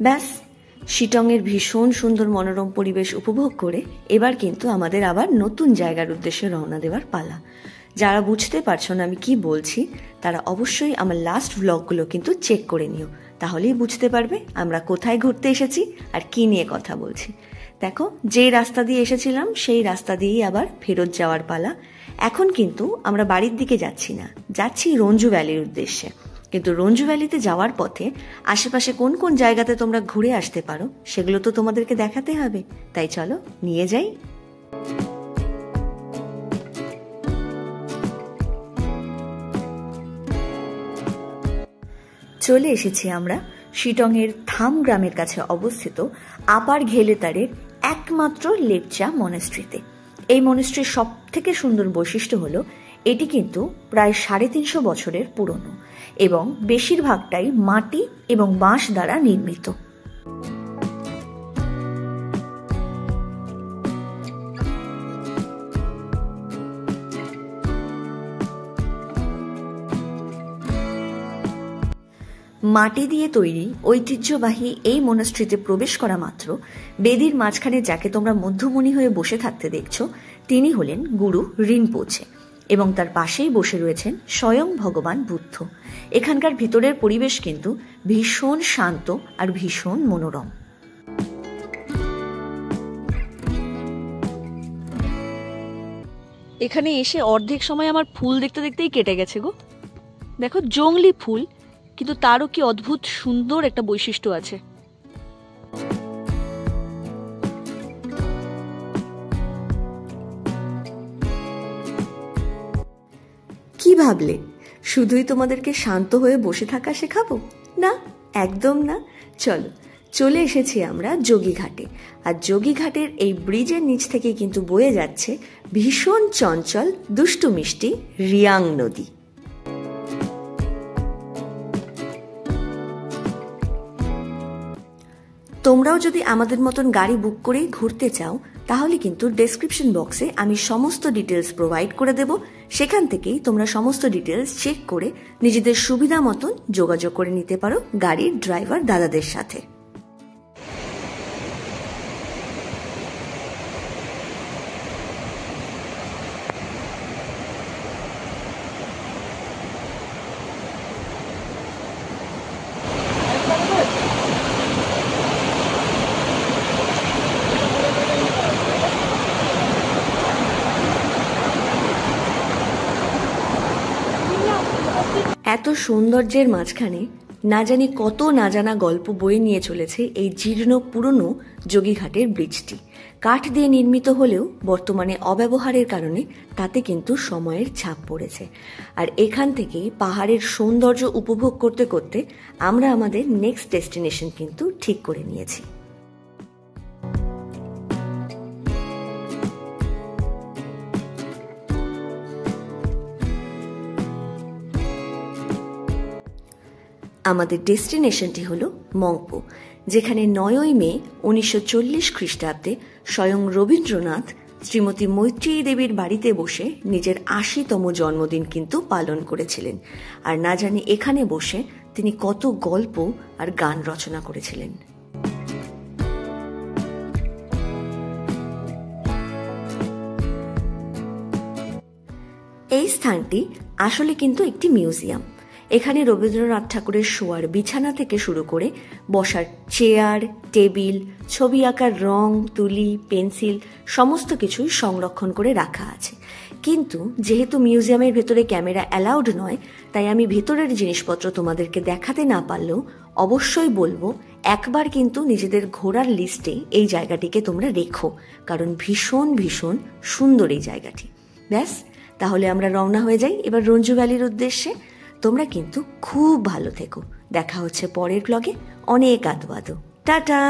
ব্যাস, শিটংয়ের ভীষণ সুন্দর মনোরম পরিবেশ উপভোগ করে এবার কিন্তু আমাদের আবার নতুন জায়গার উদ্দেশ্যে রওনা দেওয়ার পালা। যারা বুঝতে পারছো না আমি কি বলছি, তারা অবশ্যই আমার লাস্ট ভ্লগগুলো কিন্তু চেক করে নিও, তাহলেই বুঝতে পারবে আমরা কোথায় ঘুরতে এসেছি আর কি নিয়ে কথা বলছি। দেখো, যেই রাস্তা দিয়ে এসেছিলাম সেই রাস্তা দিয়েই আবার ফেরত যাওয়ার পালা। এখন কিন্তু আমরা বাড়ির দিকে যাচ্ছি না, যাচ্ছি রঞ্জু ভ্যালির উদ্দেশ্যে। কিন্তু রঞ্জু ভ্যালিতে যাওয়ার পথে আশেপাশে কোন কোন জায়গাতে তোমরা ঘুরে আসতে পারো সেগুলো তো তোমাদেরকে দেখাতে হবে, তাই চলো নিয়ে যাই। চলে এসেছি আমরা শিটংয়ের থাম গ্রামের কাছে অবস্থিত আপার ঘেলেতারের একমাত্র লেপচা মনেস্ট্রিতে। এই মনেস্ট্রির সব থেকে সুন্দর বৈশিষ্ট্য হলো এটি কিন্তু প্রায় 350 বছরের পুরনো এবং বেশিরভাগটাই মাটি এবং বাঁশ দ্বারা নির্মিত। মাটি দিয়ে তৈরি ঐতিহ্যবাহী এই মনাস্ট্রিতে প্রবেশ করা মাত্র বেদির মাঝখানে যাকে তোমরা মধ্যমণি হয়ে বসে থাকতে দেখছো, তিনি হলেন গুরু রিনপোচে এবং তার পাশেই বসে রয়েছেন স্বয়ং ভগবান বুদ্ধ। এখানকার ভিতরের পরিবেশ কিন্তু ভীষণ শান্ত আর ভীষণ মনোরম। এখানে এসে অর্ধেক সময় আমার ফুল দেখতে দেখতেই কেটে গেছে গো। দেখো, জংলি ফুল, কিন্তু তারও কি অদ্ভুত সুন্দর একটা বৈশিষ্ট্য আছে। কি ভাবলে শুধুই তোমাদেরকে শান্ত হয়ে বসে থাকা শেখাবো? না, একদম না। চলো, চলে এসেছি আমরা যোগীঘাটে। আর যোগীঘাটের এই ব্রিজের নিচ থেকে কিন্তু বয়ে যাচ্ছে ভীষণ চঞ্চল দুষ্টু মিষ্টি রিয়াং নদী। তোমরাও যদি আমাদের মতন গাড়ি বুক করেই ঘুরতে চাও, তাহলে কিন্তু ডেসক্রিপশন বক্সে আমি সমস্ত ডিটেলস প্রোভাইড করে দেব। সেখান থেকেই তোমরা সমস্ত ডিটেলস চেক করে নিজেদের সুবিধা মতন যোগাযোগ করে নিতে পারো গাড়ির ড্রাইভার দাদাদের সাথে। এত সৌন্দর্যের মাঝখানে না জানি কত না জানা গল্প বয়ে নিয়ে চলেছে এই জীর্ণ পুরনো যোগীঘাটের ব্রিজটি। কাঠ দিয়ে নির্মিত হলেও বর্তমানে অব্যবহারের কারণে তাতে কিন্তু সময়ের ছাপ পড়েছে। আর এখান থেকেই পাহাড়ের সৌন্দর্য উপভোগ করতে করতে আমরা আমাদের নেক্সট ডেস্টিনেশন কিন্তু ঠিক করে নিয়েছি। আমাদের ডেস্টিনেশনটি হলো মংপো, যেখানে 9ই মে 1940 খ্রিস্টাব্দে স্বয়ং রবীন্দ্রনাথ শ্রীমতী মৈত্রেয়ী দেবীর বাড়িতে বসে নিজের 80তম জন্মদিন কিন্তু পালন করেছিলেন। আর না জানি এখানে বসে তিনি কত গল্প আর গান রচনা করেছিলেন। এই স্থানটি আসলে কিন্তু একটি মিউজিয়াম। এখানে রবীন্দ্রনাথ ঠাকুরের শোয়ার বিছানা থেকে শুরু করে বসার চেয়ার, টেবিল, ছবি আঁকার রং, তুলি, পেন্সিল সমস্ত কিছুই সংরক্ষণ করে রাখা আছে। কিন্তু যেহেতু মিউজিয়ামের ভেতরে ক্যামেরা অ্যালাউড নয়, তাই আমি ভেতরের জিনিসপত্র তোমাদেরকে দেখাতে না পারলেও অবশ্যই বলবো একবার কিন্তু নিজেদের ঘোরার লিস্টে এই জায়গাটিকে তোমরা রেখো, কারণ ভীষণ ভীষণ সুন্দর এই জায়গাটি। ব্যাস, তাহলে আমরা রওনা হয়ে যাই এবার রঞ্জু ভ্যালির উদ্দেশ্যে। তোমরা কিন্তু খুব ভালো থেকো। দেখা হচ্ছে পরের ব্লগে। অনেক আদো আদো। টাটা।